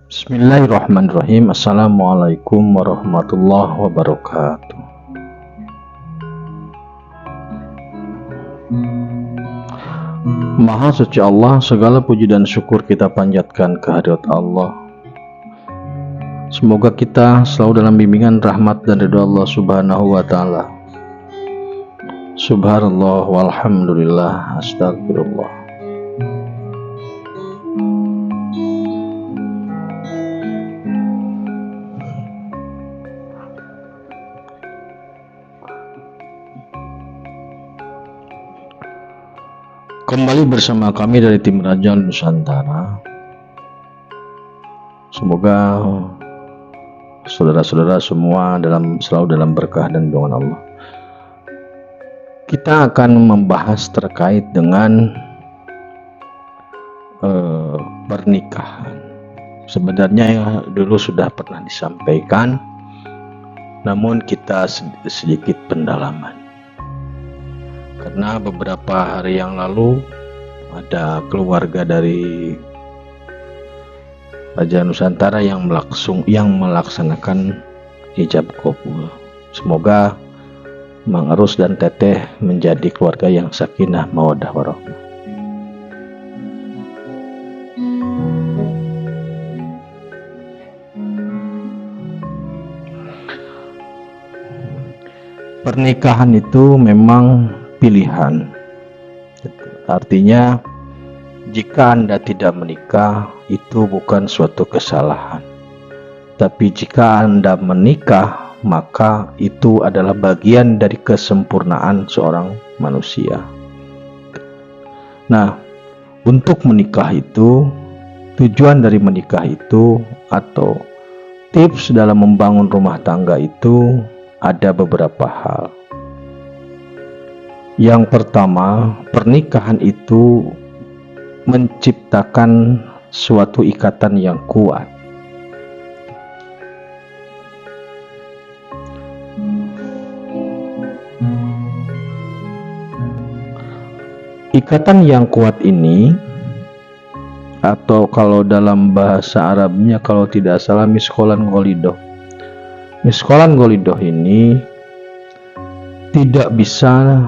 Bismillahirrahmanirrahim. Assalamualaikum warahmatullahi wabarakatuh. Maha suci Allah, segala puji dan syukur kita panjatkan kehadirat Allah. Semoga kita selalu dalam bimbingan rahmat dan ridha Allah Subhanahu wa taala. Subhanallah walhamdulillah astagfirullah. Kembali bersama kami dari tim Raja Nusantara. Semoga saudara-saudara semua selalu dalam berkah dan lindungan Allah. Kita akan membahas terkait dengan pernikahan. Sebenarnya dulu sudah pernah disampaikan, namun kita sedikit pendalaman. Karena beberapa hari yang lalu ada keluarga dari Raja Nusantara yang melaksanakan hijab kabul. Semoga Mang Erus dan Teteh menjadi keluarga yang sakinah mawaddah warahmah. Pernikahan itu memang pilihan. Artinya jika Anda tidak menikah itu bukan suatu kesalahan. Tapi jika Anda menikah, maka itu adalah bagian dari kesempurnaan seorang manusia. Nah, untuk menikah itu, tujuan dari menikah itu atau tips dalam membangun rumah tangga itu ada beberapa hal. Yang pertama, pernikahan itu menciptakan suatu ikatan yang kuat. Ikatan yang kuat ini, atau kalau dalam bahasa Arabnya kalau tidak salah miskolan golidoh. Miskolan golidoh ini tidak bisa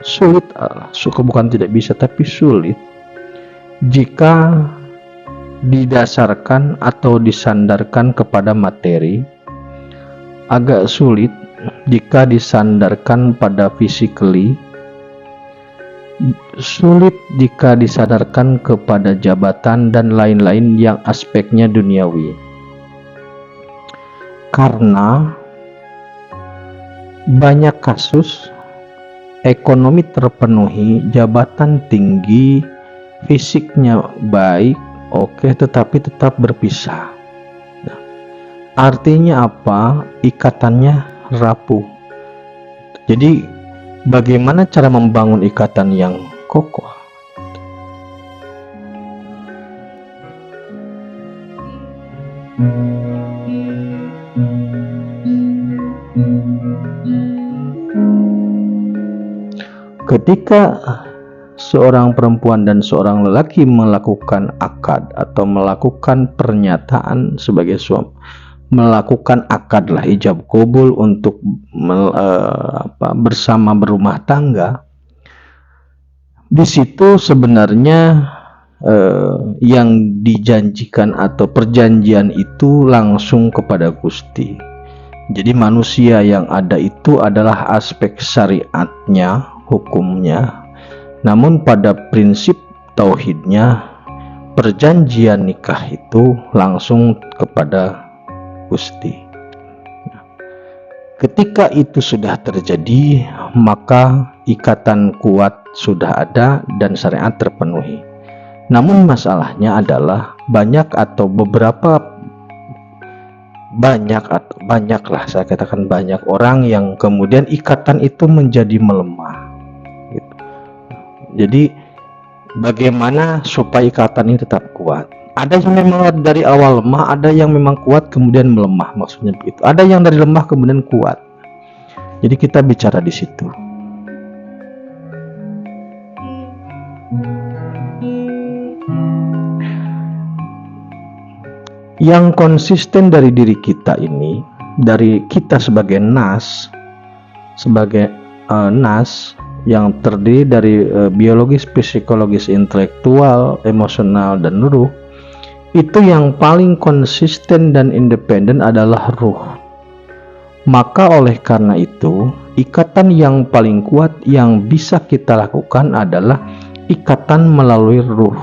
sulit, bukan tidak bisa tapi sulit jika didasarkan atau disandarkan kepada materi, agak sulit jika disandarkan pada physically, sulit jika disandarkan kepada jabatan dan lain-lain yang aspeknya duniawi. Karena banyak kasus ekonomi terpenuhi, jabatan tinggi, fisiknya baik, oke, tetapi tetap berpisah. Nah, artinya apa? Ikatannya rapuh. Jadi bagaimana cara membangun ikatan yang kokoh? Ketika seorang perempuan dan seorang lelaki melakukan akad atau melakukan pernyataan sebagai suami, melakukan akad lah ijab kabul untuk bersama berumah tangga, di situ sebenarnya yang dijanjikan atau perjanjian itu langsung kepada Gusti. Jadi manusia yang ada itu adalah aspek syariatnya, hukumnya. Namun pada prinsip tauhidnya, perjanjian nikah itu langsung kepada Gusti. Ketika itu sudah terjadi, maka ikatan kuat sudah ada dan syariat terpenuhi. Namun masalahnya adalah banyak saya katakan banyak orang yang kemudian ikatan itu menjadi melemah gitu. Jadi bagaimana supaya ikatan ini tetap kuat? Ada yang memang dari awal lemah, ada yang memang kuat kemudian melemah, maksudnya begitu. Ada yang dari lemah kemudian kuat. Jadi kita bicara di situ. yang konsisten dari diri kita ini, dari kita sebagai nas, yang terdiri dari biologis, psikologis, intelektual, emosional, dan ruh, itu yang paling konsisten dan independen adalah ruh. Maka oleh karena itu, ikatan yang paling kuat yang bisa kita lakukan adalah ikatan melalui ruh.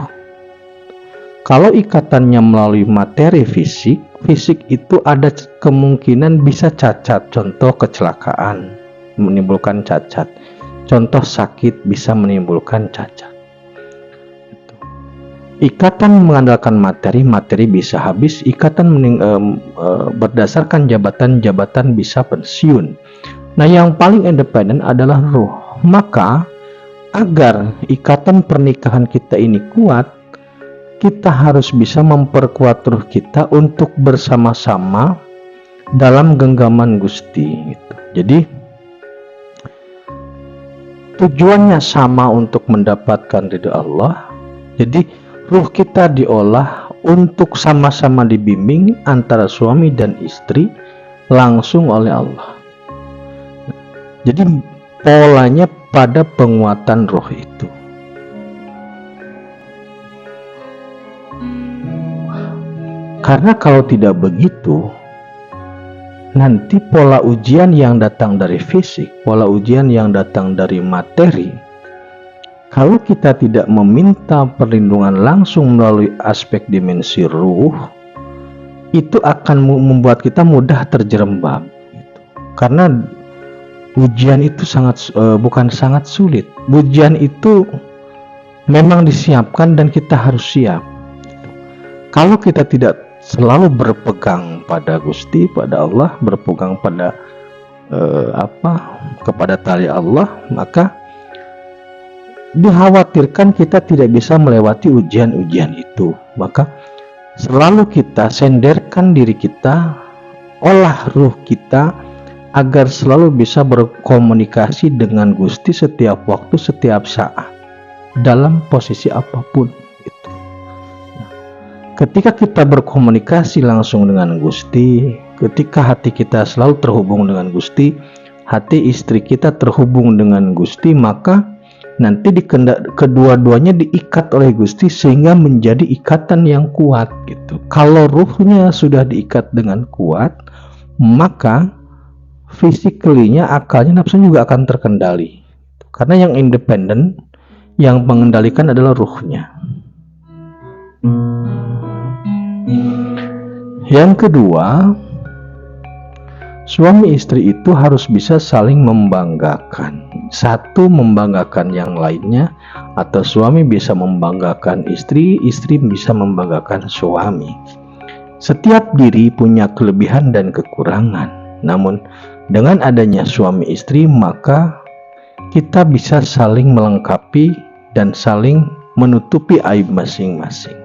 Kalau ikatannya melalui materi fisik, fisik itu ada kemungkinan bisa cacat, contoh kecelakaan menimbulkan cacat, contoh sakit bisa menimbulkan cacat. Ikatan mengandalkan materi, materi bisa habis. Ikatan berdasarkan jabatan bisa pensiun. Nah, yang paling independen adalah ruh. Maka agar ikatan pernikahan kita ini kuat, kita harus bisa memperkuat ruh kita untuk bersama-sama dalam genggaman Gusti. Jadi tujuannya sama untuk mendapatkan ridha Allah. Jadi ruh kita diolah untuk sama-sama dibimbing antara suami dan istri langsung oleh Allah. Jadi polanya pada penguatan roh itu. Karena kalau tidak begitu, nanti pola ujian yang datang dari fisik, pola ujian yang datang dari materi, kalau kita tidak meminta perlindungan langsung melalui aspek dimensi ruh, itu akan membuat kita mudah terjerembab. Karena ujian itu bukan sangat sulit. Ujian itu memang disiapkan dan kita harus siap. Kalau kita tidak selalu berpegang pada Gusti, pada Allah, berpegang pada kepada tali Allah, maka dikhawatirkan kita tidak bisa melewati ujian-ujian itu. Maka selalu kita senderkan diri kita, olah ruh kita agar selalu bisa berkomunikasi dengan Gusti setiap waktu, setiap saat, dalam posisi apapun. Ketika kita berkomunikasi langsung dengan Gusti, ketika hati kita selalu terhubung dengan Gusti, hati istri kita terhubung dengan Gusti, maka nanti kedua-duanya diikat oleh Gusti sehingga menjadi ikatan yang kuat gitu. Kalau ruhnya sudah diikat dengan kuat, maka physically-nya, akalnya, nafsunya juga akan terkendali. Karena yang independen, yang mengendalikan adalah ruhnya. Yang kedua, suami istri itu harus bisa saling membanggakan. Satu membanggakan yang lainnya, atau suami bisa membanggakan istri, istri bisa membanggakan suami. Setiap diri punya kelebihan dan kekurangan. Namun dengan adanya suami istri, maka kita bisa saling melengkapi dan saling menutupi aib masing-masing.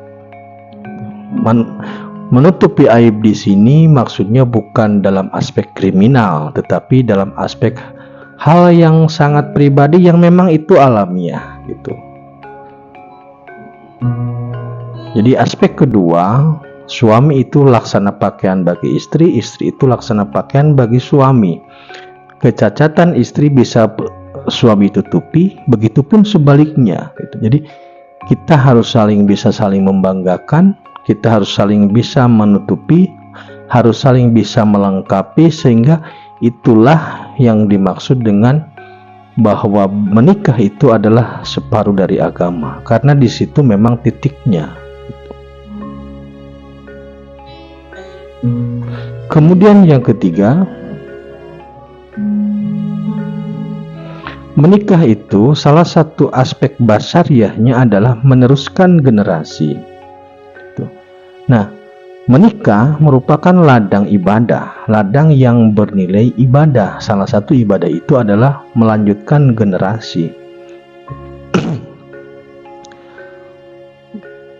Menutupi aib di sini maksudnya bukan dalam aspek kriminal, tetapi dalam aspek hal yang sangat pribadi yang memang itu alamiah gitu. Jadi aspek kedua, suami itu laksana pakaian bagi istri, istri itu laksana pakaian bagi suami. Kecacatan istri bisa suami tutupi, begitupun sebaliknya gitu. Jadi kita harus bisa saling membanggakan, kita harus saling bisa menutupi, harus saling bisa melengkapi, sehingga itulah yang dimaksud dengan bahwa menikah itu adalah separuh dari agama, karena di situ memang titiknya. Kemudian yang ketiga, menikah itu salah satu aspek basariahnya adalah meneruskan generasi. Nah, menikah merupakan ladang ibadah, ladang yang bernilai ibadah. Salah satu ibadah itu adalah melanjutkan generasi.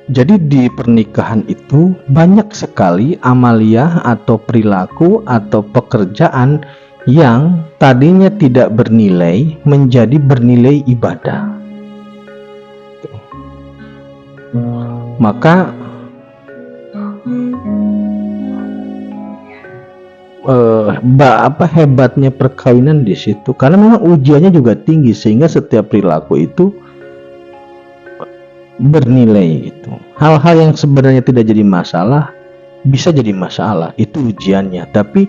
Jadi di pernikahan itu banyak sekali amalia atau perilaku atau pekerjaan yang tadinya tidak bernilai menjadi bernilai ibadah. Maka hebatnya perkawinan di situ, karena memang ujiannya juga tinggi sehingga setiap perilaku itu bernilai gitu. Hal-hal yang sebenarnya tidak jadi masalah bisa jadi masalah, itu ujiannya. Tapi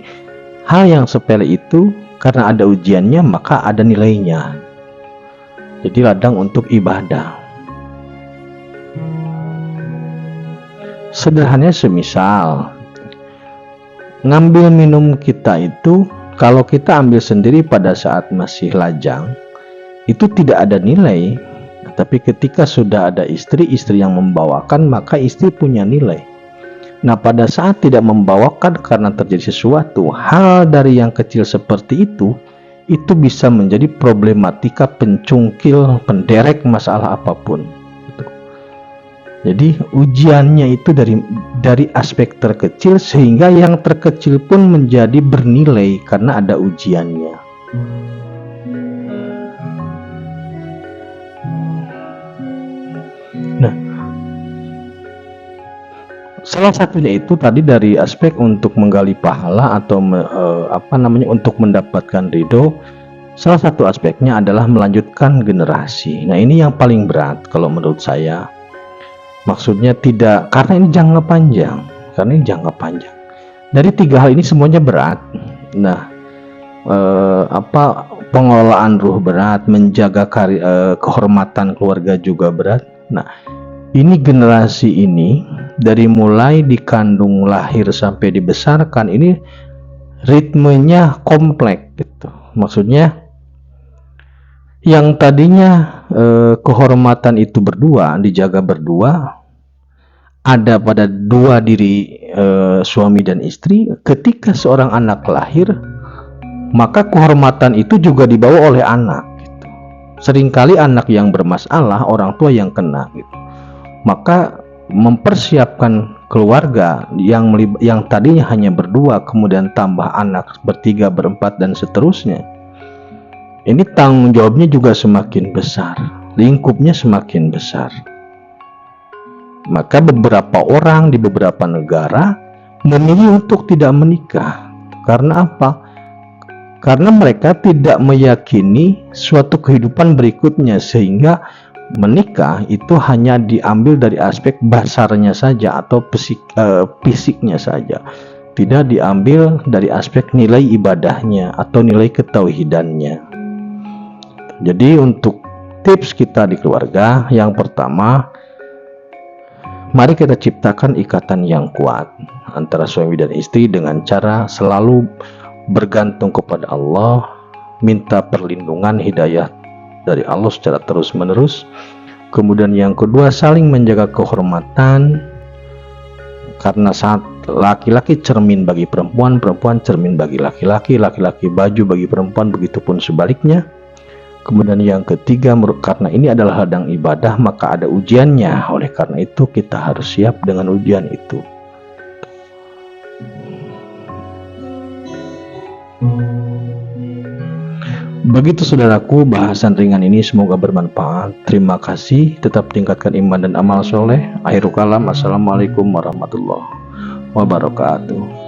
hal yang sepele itu karena ada ujiannya maka ada nilainya. Jadi ladang untuk ibadah. Sederhananya semisal ngambil minum kita itu, kalau kita ambil sendiri pada saat masih lajang itu tidak ada nilai, tapi ketika sudah ada istri yang membawakan maka istri punya nilai. Nah, pada saat tidak membawakan karena terjadi sesuatu hal dari yang kecil seperti itu bisa menjadi problematika pencungkil, penderek masalah apapun. Jadi ujiannya itu dari aspek terkecil sehingga yang terkecil pun menjadi bernilai karena ada ujiannya. Nah, salah satunya itu tadi dari aspek untuk menggali pahala atau untuk mendapatkan ridho. Salah satu aspeknya adalah melanjutkan generasi. Nah, ini yang paling berat kalau menurut saya. Maksudnya tidak, karena ini jangka panjang. Dari tiga hal ini semuanya berat. Nah, pengelolaan ruh berat, menjaga kehormatan keluarga juga berat. Nah, ini generasi ini dari mulai dikandung, lahir sampai dibesarkan ini ritmenya kompleks gitu. Maksudnya yang tadinya kehormatan itu dijaga berdua, ada pada dua diri suami dan istri. Ketika seorang anak lahir, maka kehormatan itu juga dibawa oleh anak gitu. Seringkali anak yang bermasalah, orang tua yang kena gitu. Maka mempersiapkan keluarga yang tadinya hanya berdua, kemudian tambah anak bertiga, berempat, dan seterusnya. Ini tanggung jawabnya juga semakin besar, lingkupnya semakin besar. Maka beberapa orang di beberapa negara memilih untuk tidak menikah. Karena apa? Karena mereka tidak meyakini suatu kehidupan berikutnya, sehingga menikah itu hanya diambil dari aspek basarnya saja atau fisiknya saja, tidak diambil dari aspek nilai ibadahnya atau nilai ketauhidannya. Jadi untuk tips kita di keluarga, yang pertama, mari kita ciptakan ikatan yang kuat antara suami dan istri dengan cara selalu bergantung kepada Allah, minta perlindungan hidayah dari Allah secara terus-menerus. Kemudian yang kedua, saling menjaga kehormatan, karena saat laki-laki cermin bagi perempuan, perempuan cermin bagi laki-laki, laki-laki baju bagi perempuan, begitupun sebaliknya. Kemudian yang ketiga, karena ini adalah ladang ibadah maka ada ujiannya, oleh karena itu kita harus siap dengan ujian itu. Begitu saudaraku, bahasan ringan ini semoga bermanfaat. Terima kasih, tetap tingkatkan iman dan amal soleh. Akhirul kalam, assalamualaikum warahmatullahi wabarakatuh.